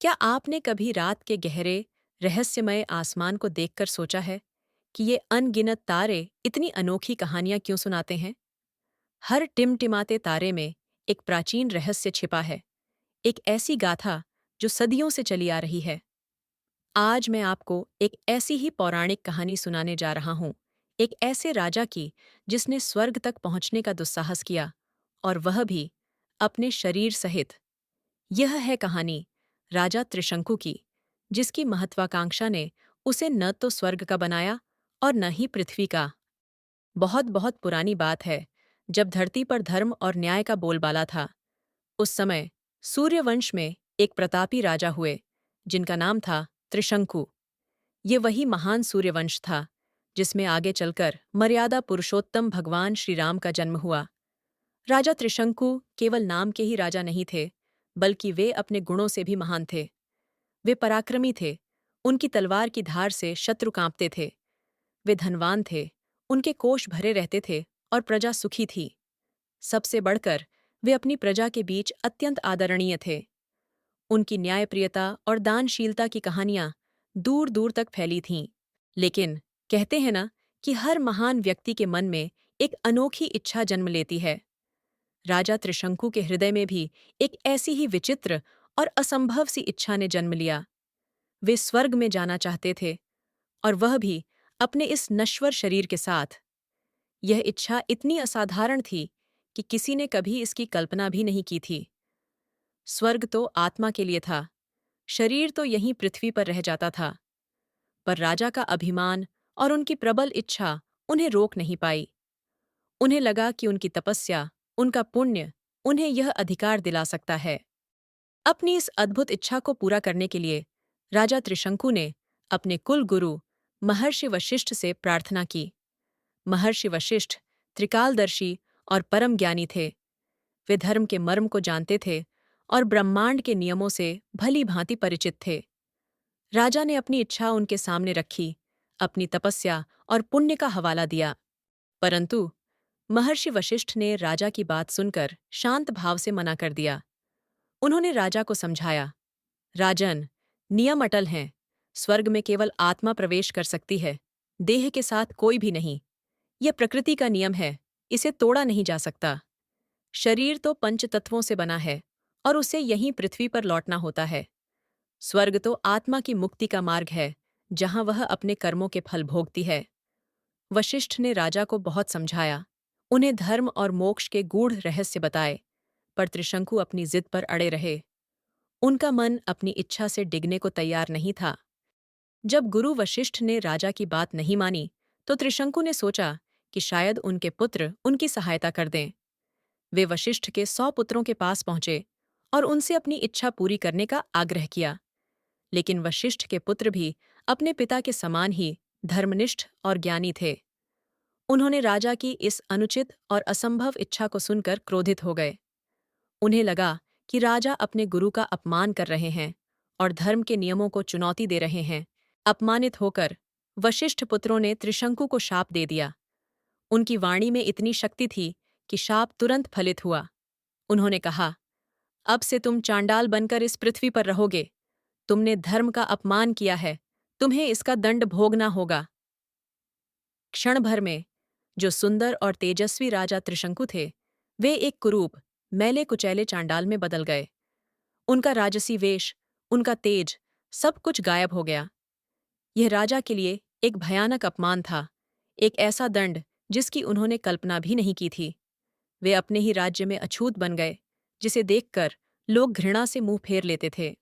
क्या आपने कभी रात के गहरे, रहस्यमय आसमान को देखकर सोचा है कि ये अनगिनत तारे इतनी अनोखी कहानियां क्यों सुनाते हैं? हर टिमटिमाते तारे में एक प्राचीन रहस्य छिपा है, एक ऐसी गाथा जो सदियों से चली आ रही है। आज मैं आपको एक ऐसी ही पौराणिक कहानी सुनाने जा रहा हूं, एक ऐसे राजा की जिसने स्वर्ग तक पहुंचने का दुस्साहस किया, और वह भी अपने शरीर सहित। यह है कहानी राजा त्रिशंकु की, जिसकी महत्वाकांक्षा ने उसे न तो स्वर्ग का बनाया और न ही पृथ्वी का। बहुत बहुत पुरानी बात है, जब धरती पर धर्म और न्याय का बोलबाला था। उस समय सूर्यवंश में एक प्रतापी राजा हुए, जिनका नाम था त्रिशंकु। ये वही महान सूर्यवंश था जिसमें आगे चलकर मर्यादा पुरुषोत्तम भगवान श्री राम का जन्म हुआ। राजा त्रिशंकु केवल नाम के ही राजा नहीं थे, बल्कि वे अपने गुणों से भी महान थे। वे पराक्रमी थे, उनकी तलवार की धार से शत्रु कांपते थे। वे धनवान थे, उनके कोष भरे रहते थे और प्रजा सुखी थी। सबसे बढ़कर वे अपनी प्रजा के बीच अत्यंत आदरणीय थे। उनकी न्यायप्रियता और दानशीलता की कहानियां दूर दूर तक फैली थीं। लेकिन कहते हैं ना कि हर महान व्यक्ति के मन में एक अनोखी इच्छा जन्म लेती है। राजा त्रिशंकु के हृदय में भी एक ऐसी ही विचित्र और असंभव सी इच्छा ने जन्म लिया। वे स्वर्ग में जाना चाहते थे, और वह भी अपने इस नश्वर शरीर के साथ। यह इच्छा इतनी असाधारण थी कि किसी ने कभी इसकी कल्पना भी नहीं की थी। स्वर्ग तो आत्मा के लिए था, शरीर तो यहीं पृथ्वी पर रह जाता था। पर राजा का अभिमान और उनकी प्रबल इच्छा उन्हें रोक नहीं पाई। उन्हें लगा कि उनकी तपस्या, उनका पुण्य उन्हें यह अधिकार दिला सकता है। अपनी इस अद्भुत इच्छा को पूरा करने के लिए राजा त्रिशंकु ने अपने कुल गुरु महर्षि वशिष्ठ से प्रार्थना की। महर्षि वशिष्ठ त्रिकालदर्शी और परम ज्ञानी थे। वे धर्म के मर्म को जानते थे और ब्रह्मांड के नियमों से भली भांति परिचित थे। राजा ने अपनी इच्छा उनके सामने रखी, अपनी तपस्या और पुण्य का हवाला दिया। परंतु महर्षि वशिष्ठ ने राजा की बात सुनकर शांत भाव से मना कर दिया। उन्होंने राजा को समझाया, राजन, नियम अटल हैं। स्वर्ग में केवल आत्मा प्रवेश कर सकती है, देह के साथ कोई भी नहीं। यह प्रकृति का नियम है, इसे तोड़ा नहीं जा सकता। शरीर तो पंचतत्वों से बना है और उसे यहीं पृथ्वी पर लौटना होता है। स्वर्ग तो आत्मा की मुक्ति का मार्ग है, जहां वह अपने कर्मों के फल भोगती है। वशिष्ठ ने राजा को बहुत समझाया, उन्हें धर्म और मोक्ष के गूढ़ रहस्य बताए, पर त्रिशंकु अपनी जिद पर अड़े रहे। उनका मन अपनी इच्छा से डिगने को तैयार नहीं था। जब गुरु वशिष्ठ ने राजा की बात नहीं मानी, तो त्रिशंकु ने सोचा कि शायद उनके पुत्र उनकी सहायता कर दें। वे वशिष्ठ के 100 पुत्रों के पास पहुंचे और उनसे अपनी इच्छा पूरी करने का आग्रह किया। लेकिन वशिष्ठ के पुत्र भी अपने पिता के समान ही धर्मनिष्ठ और ज्ञानी थे। उन्होंने राजा की इस अनुचित और असंभव इच्छा को सुनकर क्रोधित हो गए। उन्हें लगा कि राजा अपने गुरु का अपमान कर रहे हैं और धर्म के नियमों को चुनौती दे रहे हैं। अपमानित होकर वशिष्ठ पुत्रों ने त्रिशंकु को शाप दे दिया। उनकी वाणी में इतनी शक्ति थी कि शाप तुरंत फलित हुआ। उन्होंने कहा, अब से तुम चांडाल बनकर इस पृथ्वी पर रहोगे। तुमने धर्म का अपमान किया है, तुम्हें इसका दंड भोगना होगा। क्षण भर में जो सुंदर और तेजस्वी राजा त्रिशंकु थे, वे एक कुरूप, मैले कुचैले चांडाल में बदल गए। उनका राजसी वेश, उनका तेज, सब कुछ गायब हो गया। यह राजा के लिए एक भयानक अपमान था, एक ऐसा दंड जिसकी उन्होंने कल्पना भी नहीं की थी। वे अपने ही राज्य में अछूत बन गए, जिसे देखकर लोग घृणा से मुंह फेर लेते थे।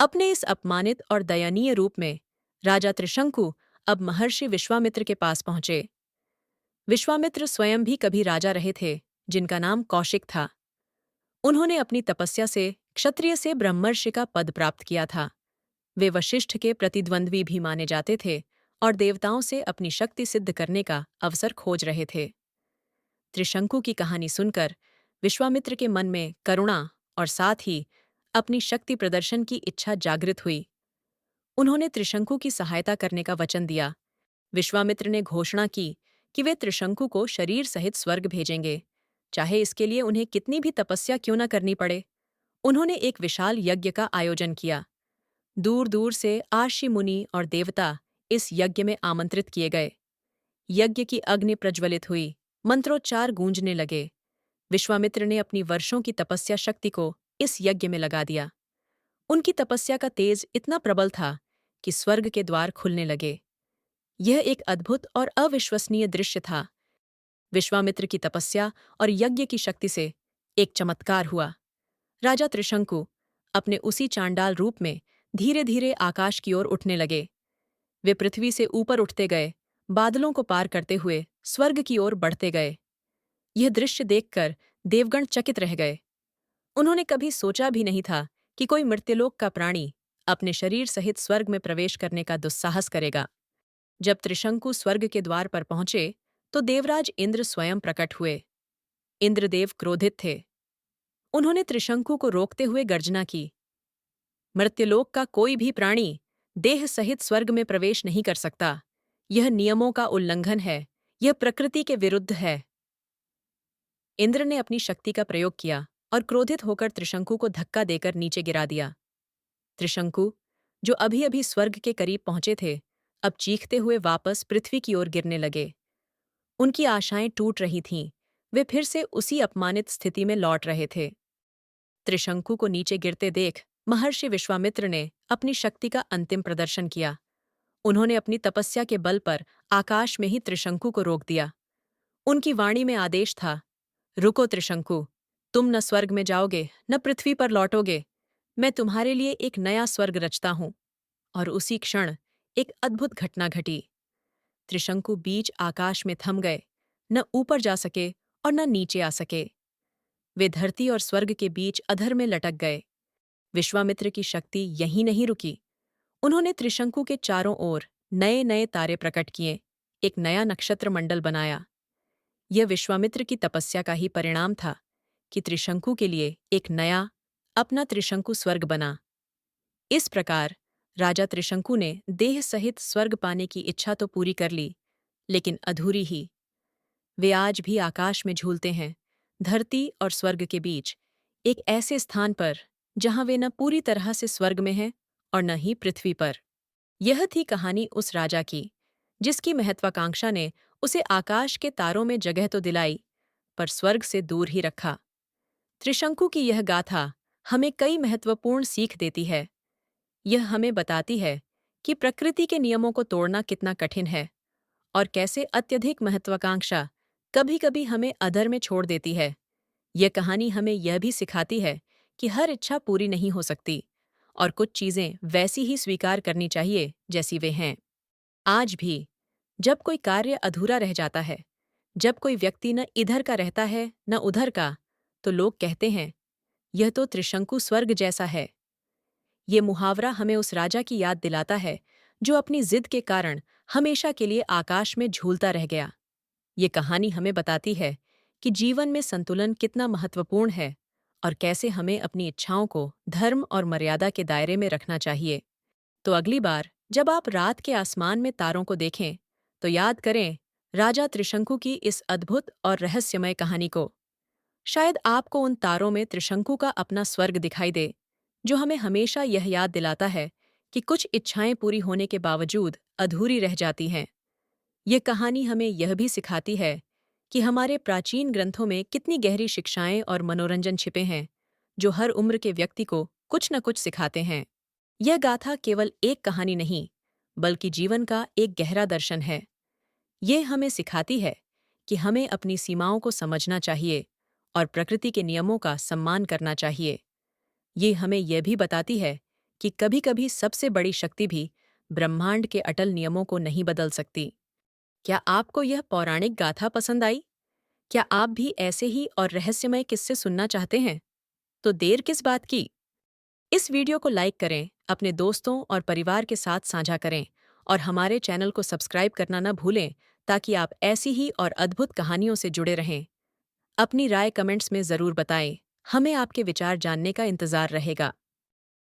अपने इस अपमानित और दयनीय रूप में राजा त्रिशंकु अब महर्षि विश्वामित्र के पास पहुंचे। विश्वामित्र स्वयं भी कभी राजा रहे थे, जिनका नाम कौशिक था। उन्होंने अपनी तपस्या से क्षत्रिय से ब्रह्मर्षि का पद प्राप्त किया था। वे वशिष्ठ के प्रतिद्वंद्वी भी माने जाते थे और देवताओं से अपनी शक्ति सिद्ध करने का अवसर खोज रहे थे। त्रिशंकु की कहानी सुनकर विश्वामित्र के मन में करुणा और साथ ही अपनी शक्ति प्रदर्शन की इच्छा जागृत हुई। उन्होंने त्रिशंकु की सहायता करने का वचन दिया। विश्वामित्र ने घोषणा की कि वे त्रिशंकु को शरीर सहित स्वर्ग भेजेंगे, चाहे इसके लिए उन्हें कितनी भी तपस्या क्यों न करनी पड़े। उन्होंने एक विशाल यज्ञ का आयोजन किया। दूर दूर से आशी मुनि और देवता इस यज्ञ में आमंत्रित किए गए। यज्ञ की अग्नि प्रज्वलित हुई, मंत्रोच्चार गूंजने लगे। विश्वामित्र ने अपनी वर्षों की तपस्या शक्ति को इस यज्ञ में लगा दिया। उनकी तपस्या का तेज इतना प्रबल था कि स्वर्ग के द्वार खुलने लगे। यह एक अद्भुत और अविश्वसनीय दृश्य था। विश्वामित्र की तपस्या और यज्ञ की शक्ति से एक चमत्कार हुआ। राजा त्रिशंकु अपने उसी चांडाल रूप में धीरे धीरे आकाश की ओर उठने लगे। वे पृथ्वी से ऊपर उठते गए, बादलों को पार करते हुए स्वर्ग की ओर बढ़ते गए। यह दृश्य देखकर देवगण चकित रह गए। उन्होंने कभी सोचा भी नहीं था कि कोई मर्त्यलोक का प्राणी अपने शरीर सहित स्वर्ग में प्रवेश करने का दुस्साहस करेगा। जब त्रिशंकु स्वर्ग के द्वार पर पहुंचे तो देवराज इंद्र स्वयं प्रकट हुए। इंद्रदेव क्रोधित थे। उन्होंने त्रिशंकु को रोकते हुए गर्जना की, मर्त्यलोक का कोई भी प्राणी देह सहित स्वर्ग में प्रवेश नहीं कर सकता। यह नियमों का उल्लंघन है। यह प्रकृति के विरुद्ध है। इंद्र ने अपनी शक्ति का प्रयोग किया और क्रोधित होकर त्रिशंकु को धक्का देकर नीचे गिरा दिया। त्रिशंकु, जो अभी अभी स्वर्ग के करीब पहुंचे थे, अब चीखते हुए वापस पृथ्वी की ओर गिरने लगे। उनकी आशाएं टूट रही थीं। वे फिर से उसी अपमानित स्थिति में लौट रहे थे। त्रिशंकु को नीचे गिरते देख महर्षि विश्वामित्र ने अपनी शक्ति का अंतिम प्रदर्शन किया। उन्होंने अपनी तपस्या के बल पर आकाश में ही त्रिशंकु को रोक दिया। उनकी वाणी में आदेश था, रुको त्रिशंकु, तुम न स्वर्ग में जाओगे न पृथ्वी पर लौटोगे। मैं तुम्हारे लिए एक नया स्वर्ग रचता हूं। और उसी क्षण एक अद्भुत घटना घटी। त्रिशंकु बीच आकाश में थम गए, न ऊपर जा सके और न नीचे आ सके। वे धरती और स्वर्ग के बीच अधर में लटक गए। विश्वामित्र की शक्ति यहीं नहीं रुकी। उन्होंने त्रिशंकु के चारों ओर नए नए तारे प्रकट किए, एक नया नक्षत्र मंडल बनाया। यह विश्वामित्र की तपस्या का ही परिणाम था कि त्रिशंकु के लिए एक नया, अपना त्रिशंकु स्वर्ग बना। इस प्रकार राजा त्रिशंकु ने देह सहित स्वर्ग पाने की इच्छा तो पूरी कर ली, लेकिन अधूरी ही। वे आज भी आकाश में झूलते हैं, धरती और स्वर्ग के बीच, एक ऐसे स्थान पर जहां वे न पूरी तरह से स्वर्ग में हैं और न ही पृथ्वी पर। यह थी कहानी उस राजा की, जिसकी महत्वाकांक्षा ने उसे आकाश के तारों में जगह तो दिलाई, पर स्वर्ग से दूर ही रखा। त्रिशंकु की यह गाथा हमें कई महत्वपूर्ण सीख देती है। यह हमें बताती है कि प्रकृति के नियमों को तोड़ना कितना कठिन है और कैसे अत्यधिक महत्वाकांक्षा कभी-कभी हमें अधर में छोड़ देती है। यह कहानी हमें यह भी सिखाती है कि हर इच्छा पूरी नहीं हो सकती और कुछ चीजें वैसी ही स्वीकार करनी चाहिए जैसी वे हैं। आज भी जब कोई कार्य अधूरा रह जाता है, जब कोई व्यक्ति न इधर का रहता है न उधर का, तो लोग कहते हैं, यह तो त्रिशंकु स्वर्ग जैसा है। ये मुहावरा हमें उस राजा की याद दिलाता है जो अपनी जिद के कारण हमेशा के लिए आकाश में झूलता रह गया। ये कहानी हमें बताती है कि जीवन में संतुलन कितना महत्वपूर्ण है और कैसे हमें अपनी इच्छाओं को धर्म और मर्यादा के दायरे में रखना चाहिए। तो अगली बार जब आप रात के आसमान में तारों को देखें, तो याद करें राजा त्रिशंकु की इस अद्भुत और रहस्यमय कहानी को। शायद आपको उन तारों में त्रिशंकु का अपना स्वर्ग दिखाई दे, जो हमें हमेशा यह याद दिलाता है कि कुछ इच्छाएं पूरी होने के बावजूद अधूरी रह जाती हैं। यह कहानी हमें यह भी सिखाती है कि हमारे प्राचीन ग्रंथों में कितनी गहरी शिक्षाएं और मनोरंजन छिपे हैं, जो हर उम्र के व्यक्ति को कुछ न कुछ सिखाते हैं। यह गाथा केवल एक कहानी नहीं, बल्कि जीवन का एक गहरा दर्शन है। ये हमें सिखाती है कि हमें अपनी सीमाओं को समझना चाहिए और प्रकृति के नियमों का सम्मान करना चाहिए। ये हमें यह भी बताती है कि कभी-कभी सबसे बड़ी शक्ति भी ब्रह्मांड के अटल नियमों को नहीं बदल सकती। क्या आपको यह पौराणिक गाथा पसंद आई? क्या आप भी ऐसे ही और रहस्यमय किस्से सुनना चाहते हैं? तो देर किस बात की? इस वीडियो को लाइक करें, अपने दोस्तों और परिवार के साथ साझा करें और हमारे चैनल को सब्सक्राइब करना न भूलें ताकि आप ऐसी ही और अद्भुत कहानियों से जुड़े रहें। अपनी राय कमेंट्स में ज़रूर बताएं। हमें आपके विचार जानने का इंतज़ार रहेगा।